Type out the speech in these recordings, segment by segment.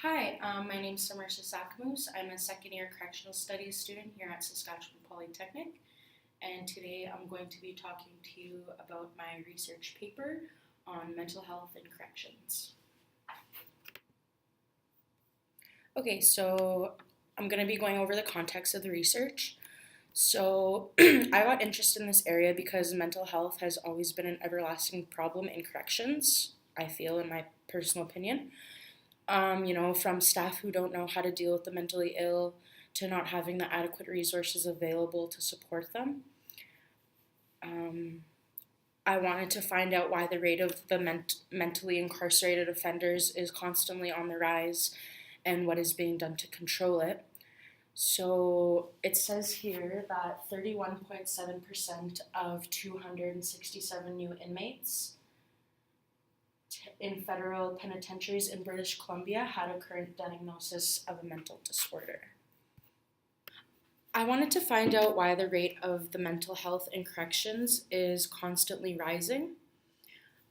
Hi, my name is Samarsa Sakamoose. I'm a second year correctional studies student here at Saskatchewan Polytechnic, and today I'm going to be talking to you about my research paper on mental health and corrections. Okay, so I'm going to be going over the context of the research. So, I got interested in this area because mental health has always been an everlasting problem in corrections, I feel, in my personal opinion. From staff who don't know how to deal with the mentally ill to not having the adequate resources available to support them. Um, I wanted to find out why the rate of the mentally incarcerated offenders is constantly on the rise and what is being done to control it. So it says here that 31.7% of 267 new inmates in federal penitentiaries in British Columbia had a current diagnosis of a mental disorder. I wanted to find out why the rate of the mental health in corrections is constantly rising.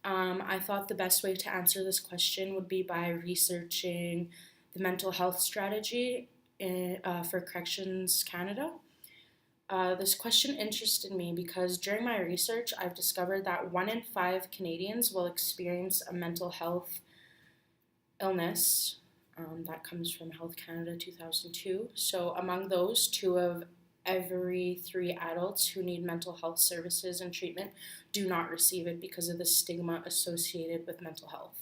I thought the best way to answer this question would be by researching the mental health strategy for Corrections Canada. This question interested me because during my research, I've discovered that 1 in 5 Canadians will experience a mental health illness. That comes from Health Canada 2002. So, among those, 2 of every 3 adults who need mental health services and treatment do not receive it because of the stigma associated with mental health.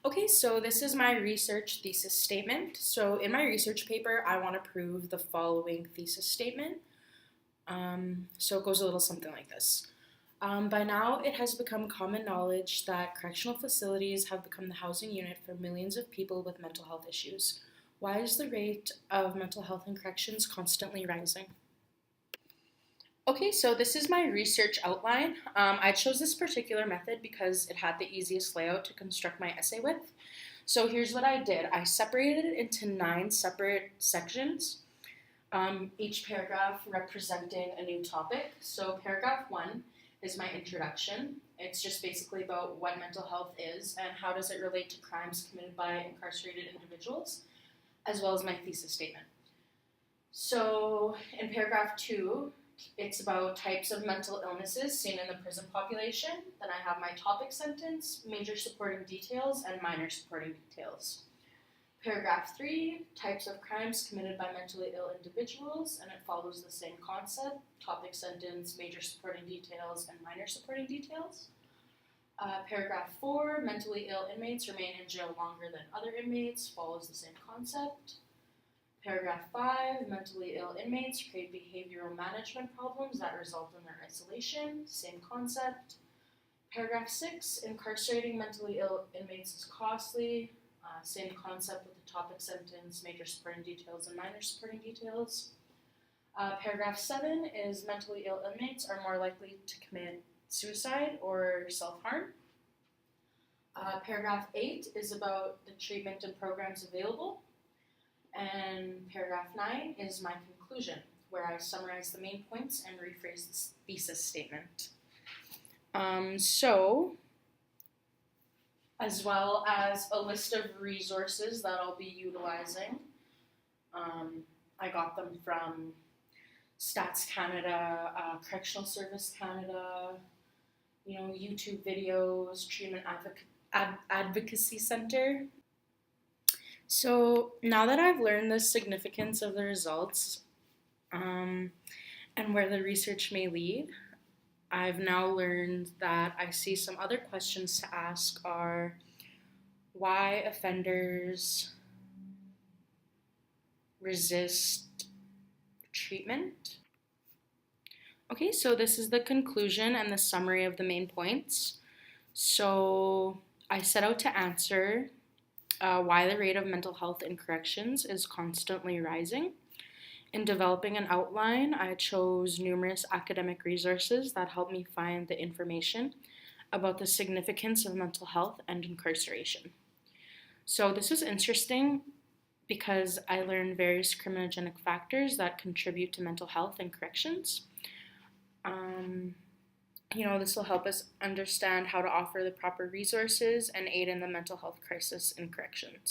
Okay, so this is my research thesis statement. So, in my research paper, I want to prove the following thesis statement. So, it goes a little something like this. By now, it has become common knowledge that correctional facilities have become the housing unit for millions of people with mental health issues. Why is the rate of mental health in corrections constantly rising? Okay, so this is my research outline. I chose this particular method because it had the easiest layout to construct my essay with. So here's what I did. I separated it into 9 separate sections, each paragraph representing a new topic. So paragraph 1 is my introduction. It's just basically about what mental health is and how does it relate to crimes committed by incarcerated individuals, as well as my thesis statement. So in paragraph 2, it's about types of mental illnesses seen in the prison population. Then I have my topic sentence, major supporting details, and minor supporting details. Paragraph 3, types of crimes committed by mentally ill individuals, and it follows the same concept, topic sentence, major supporting details, and minor supporting details. Paragraph 4, mentally ill inmates remain in jail longer than other inmates, follows the same concept. Paragraph 5, mentally ill inmates create behavioral management problems that result in their isolation, same concept. Paragraph 6, incarcerating mentally ill inmates is costly, same concept with the topic sentence, major supporting details, and minor supporting details. Paragraph 7 is mentally ill inmates are more likely to commit suicide or self-harm. Paragraph 8 is about the treatment and programs available. And paragraph 9 is my conclusion, where I summarize the main points and rephrase the thesis statement. As well as a list of resources that I'll be utilizing. I got them from Stats Canada, Correctional Service Canada, YouTube videos, Treatment Advocacy Center. So now that I've learned the significance of the results and where the research may lead, I've now learned that I see some other questions to ask are why offenders resist treatment. Okay, so this is the conclusion and the summary of the main points. So I set out to answer why the rate of mental health in corrections is constantly rising. In developing an outline, I chose numerous academic resources that helped me find the information about the significance of mental health and incarceration. So this was interesting because I learned various criminogenic factors that contribute to mental health and corrections. This will help us understand how to offer the proper resources and aid in the mental health crisis in corrections.